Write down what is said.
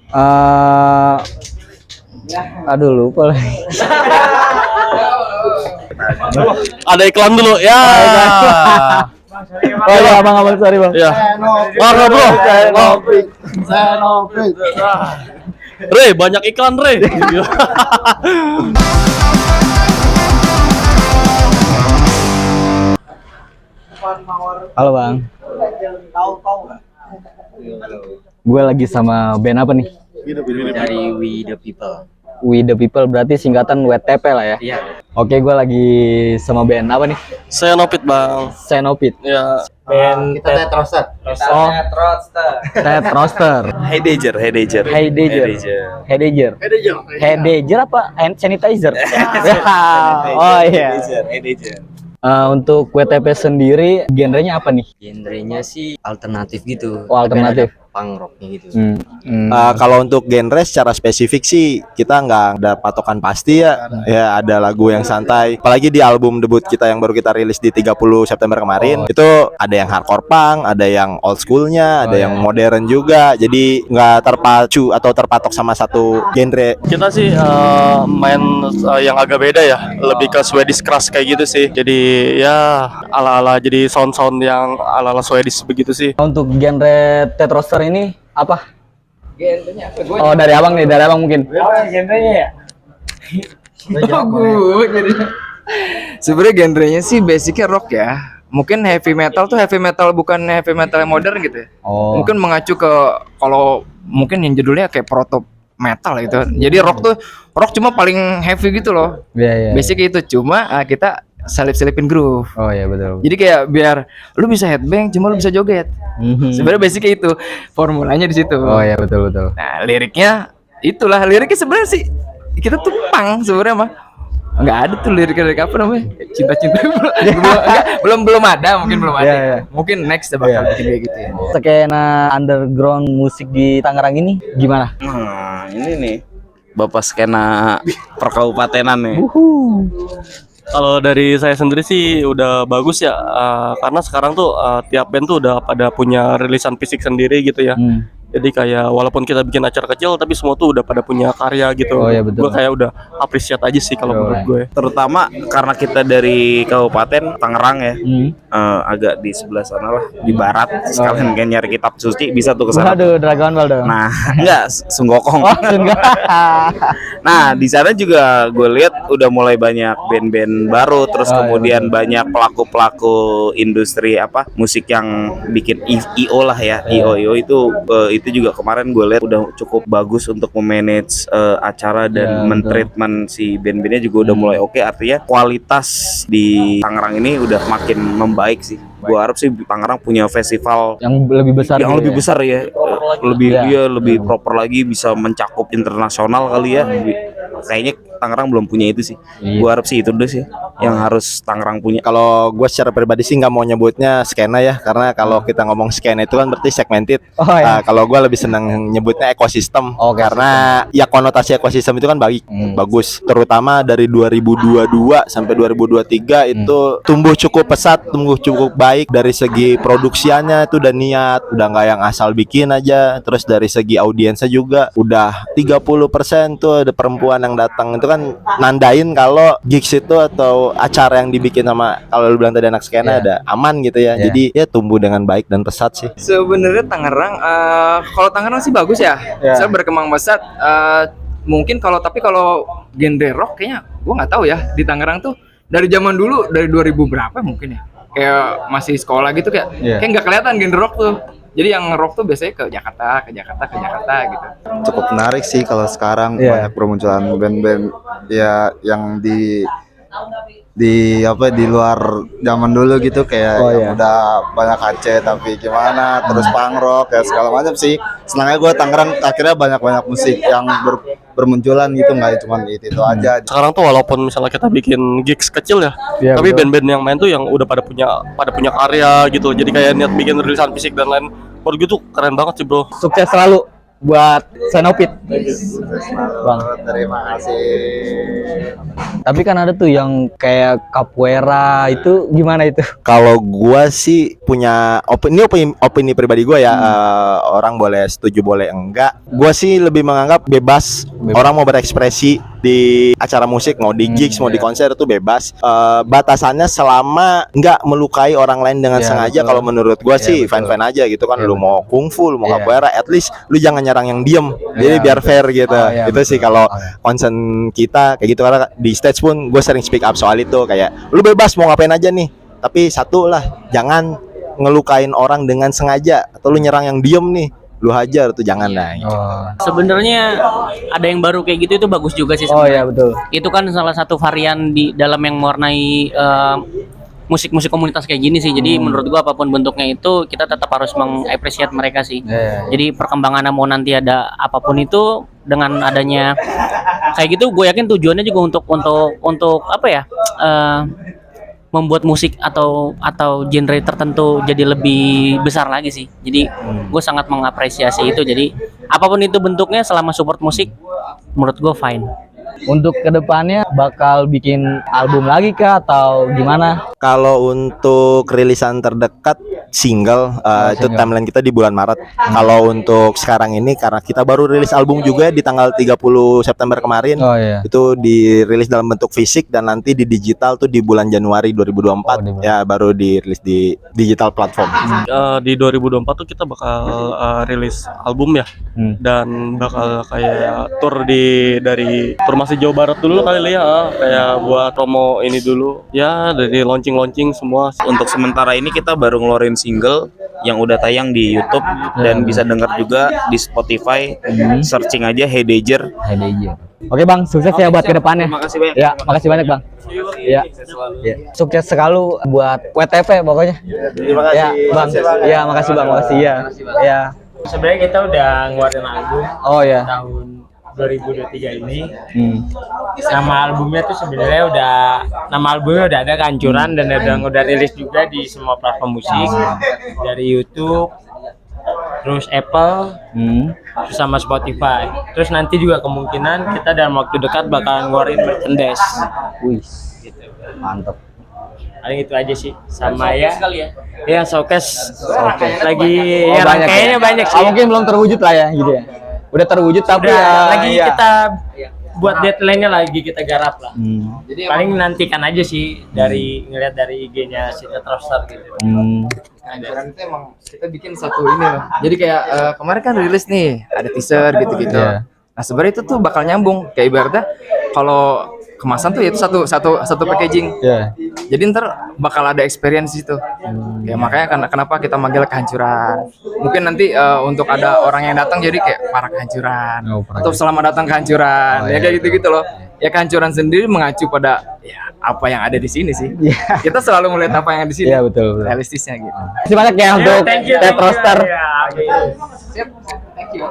Eh, aduh lupa lagi. Ada iklan dulu ya. Oh ya abang sorry bang. Ya. Warna bro. Senopit. Re, banyak iklan Re. Halo bang. Gue lagi sama band apa nih? Dari We The People. We The People berarti singkatan WTP lah ya? Iya. Oke, gue lagi sama band apa nih? Saya Nopit bang. Senopit. Ya. Kita Ted Roster. Oh, Ted Roster. Heidegger. Heidegger. Heidegger apa? Hand sanitizer. Oh iya. Heidegger. Untuk WTP sendiri genrenya apa nih? Genrenya sih alternatif gitu. Oh, alternatif. Punk rocknya gitu. Kalau untuk genre secara spesifik sih kita nggak ada patokan pasti ya. Ya ada lagu yang santai. Apalagi di album debut kita yang baru kita rilis di 30 September kemarin, itu ada yang hardcore punk, ada yang old schoolnya, ada yang modern juga. Jadi nggak terpacu atau terpatok sama satu genre. Kita sih main yang agak beda ya, lebih ke Swedish Crush kayak gitu sih. Jadi ya ala-ala jadi sound-sound yang ala-ala Swedish begitu sih. Untuk genre Ted Roster ini apa? Genrenya apa? Oh dari abang nih, dari abang mungkin. Genrenya ya? Sebenarnya genrenya sih basicnya rock ya. Mungkin heavy metal tuh heavy metal bukan heavy metal yang modern gitu ya. Oh. Mungkin mengacu ke kalau mungkin yang judulnya kayak proto metal gitu. Jadi rock cuma paling heavy gitu loh. Iya. Basicnya itu cuma kita selipin groove. Oh iya betul. Jadi kayak biar lu bisa headbang cuma lu bisa joget. Sebenarnya basicnya itu formulanya di situ. Oh iya betul. Nah, liriknya sebenarnya sih kita tuh punk sebenarnya mah. Enggak ada tuh lirik apa namanya? Cinta-cinta belum ada, mungkin belum ada. Iya. Mungkin next bakal bikin kayak gitu ya. Skena underground musik di Tangerang ini gimana? Nah, ini nih Bapak skena perkaupatenan nih. Kalau dari saya sendiri sih udah bagus ya, karena sekarang tuh tiap band tuh udah pada punya rilisan fisik sendiri gitu ya. Jadi kayak walaupun kita bikin acara kecil tapi semua tuh udah pada punya karya gitu. Oh iya betul. Gue kayak udah appreciate aja sih kalau menurut gue. Terutama karena kita dari Kabupaten Tangerang ya, agak di sebelah sana lah, di barat. Sekalian kan nyari kitab suci bisa tuh ke sana. Waduh, Dragon Ball dong. Nah, enggak Sunggokong. Oh, enggak. Nah, di sana juga gue lihat udah mulai banyak band-band baru, terus kemudian banyak pelaku-pelaku industri musik yang bikin IO lah ya. IO itu juga kemarin gue lihat udah cukup bagus untuk memanage acara dan mentreatment si band-bandnya juga udah mulai oke. Artinya kualitas di Tangerang ini udah makin membaik sih. Gue harap sih Tangerang punya festival yang lebih besar. yang lebih besar ya, lebih Iya. proper lagi, bisa mencakup internasional kali ya. Kayaknya Tangerang belum punya itu sih. Iya. Gue harap sih itu dulu sih yang harus Tangerang punya. Kalau gue secara pribadi sih nggak mau nyebutnya skena ya, karena kalau kita ngomong skena itu kan berarti segmented. Oh, iya. Kalau gue lebih senang nyebutnya ekosistem, karena ya konotasi ekosistem itu kan bagus. Terutama dari 2022 sampai 2023 itu tumbuh cukup pesat, tumbuh cukup baik dari segi produksiannya itu udah niat, udah nggak yang asal bikin aja. Terus dari segi audiensnya juga udah 30% tuh ada perempuan yang datang. Itu kan nandain kalau gigs itu atau acara yang dibikin sama, kalau lu bilang tadi anak skena, ada aman gitu ya. Jadi ya tumbuh dengan baik dan pesat sih. Sebenarnya Tangerang kalau Tangerang sih bagus ya. Saya berkembang pesat. Mungkin kalau genre rock kayaknya gua nggak tahu ya di Tangerang tuh dari zaman dulu, dari 2000 berapa mungkin ya. Kayak masih sekolah gitu kayak nggak kelihatan genre rock tuh. Jadi yang rock tuh biasanya ke Jakarta gitu. Cukup menarik sih kalau sekarang banyak bermunculan band-band ya yang di luar zaman dulu gitu, kayak yang udah banyak Aceh tapi gimana, terus punk rock ya segala macam sih. Senangnya gue Tangerang akhirnya banyak musik yang bermunculan gitu, nggak cuma itu aja. Sekarang tuh walaupun misalnya kita bikin gigs kecil ya, tapi band-band yang main tuh yang udah pada punya karya gitu. Jadi kayak niat bikin rilisan fisik dan lain. Menurut gue tuh keren banget sih bro. Sukses selalu. buat Senopit. Bang. Terima kasih. Tapi kan ada tuh yang kayak capoeira itu gimana itu? Kalau gua sih punya opini pribadi gua ya, orang boleh setuju boleh enggak. Gua sih lebih menganggap bebas. Orang mau berekspresi di acara musik, mau di gigs, mau di konser itu bebas. Batasannya selama enggak melukai orang lain dengan sengaja. Kalau menurut gua sih fine-fine aja gitu kan. Lu mau kungfu, lu mau capoeira, at least lu jangan nyerang yang diem. Jadi biar fair gitu. Itu sih kalau concern kita kayak gitu, karena di stage pun gue sering speak up soal itu, kayak lu bebas mau ngapain aja nih, tapi satu lah, jangan ngelukain orang dengan sengaja, atau lu nyerang yang diem nih lu hajar tuh jangan lah gitu. Sebenarnya ada yang baru kayak gitu itu bagus juga sih Oh sebenarnya. iya betul. Itu kan salah satu varian di dalam yang mewarnai musik-musik komunitas kayak gini sih. Jadi menurut gua apapun bentuknya itu kita tetap harus mengapresiasi mereka sih. Jadi perkembangan mau nanti ada apapun itu dengan adanya kayak gitu, gue yakin tujuannya juga untuk apa ya? Membuat musik atau genre tertentu jadi lebih besar lagi sih. Jadi gue sangat mengapresiasi itu. Jadi apapun itu bentuknya selama support musik, menurut gue fine. Untuk kedepannya bakal bikin album lagi kah atau gimana? Kalau untuk rilisan terdekat single, itu timeline kita di bulan Maret. Kalau untuk sekarang ini karena kita baru rilis album juga di tanggal 30 September kemarin. Itu dirilis dalam bentuk fisik dan nanti di digital tuh di bulan Januari 2024. Ya baru dirilis di digital platform. Di 2024 tuh kita bakal rilis album ya, dan bakal kayak tour dari tur masih Jawa Barat dulu kali ya, kayak buat promo ini dulu ya, dari launching semua. Untuk sementara ini kita baru ngeluarin single yang udah tayang di YouTube dan bisa dengar juga di Spotify. Searching aja Heidegger. Oke Bang, sukses ya buat kedepannya. Terima kasih banyak. Ya, makasih banyak Bang. Ya, sukses sekali buat WTP pokoknya. Terima kasih. Ya Bang, ya makasih Bang, makasih ya. Ya. Sebenarnya kita udah ngeluarin album Oh ya. tahun 2023 ini. Nama albumnya tuh sebenarnya nama albumnya udah ada, Kehancuran, dan udah rilis juga di semua platform musik, dari YouTube, terus Apple, terus sama Spotify. Terus nanti juga kemungkinan kita dalam waktu dekat bakal ngeluarin merchandise. Wih, mantap. Paling itu aja sih, sama ya. Ya showcase. Lagi Oh, ya, banyak kayaknya ya? banyak sih. Mungkin belum terwujud lah ya gitu ya. Udah terwujud tapi Udah, lagi ya. kita buat deadline-nya lagi kita garap lah. Jadi Paling nantikan aja sih ngeliat dari IG-nya si Tetrostar gitu. Kehancuran itu emang kita bikin satu ini loh. Jadi kayak kemarin kan rilis nih, ada teaser gitu-gitu. Nah sebenarnya itu tuh bakal nyambung. Kayak ibaratnya kalau kemasan tuh itu satu packaging. Jadi ntar bakal ada experience itu. Ya makanya kenapa kita manggil Kehancuran. Mungkin nanti untuk ada orang yang datang jadi kayak para kehancuran. Atau selamat datang Kehancuran. Ya kayak gitu-gitu loh. Ya Kehancuran sendiri mengacu pada ya apa yang ada di sini sih. Kita selalu melihat apa yang ada di sini. Iya betul. Realistisnya gitu. Terima kasih banyak ya untuk Thank you. Tetrostar. Ya, Siap. Thank you.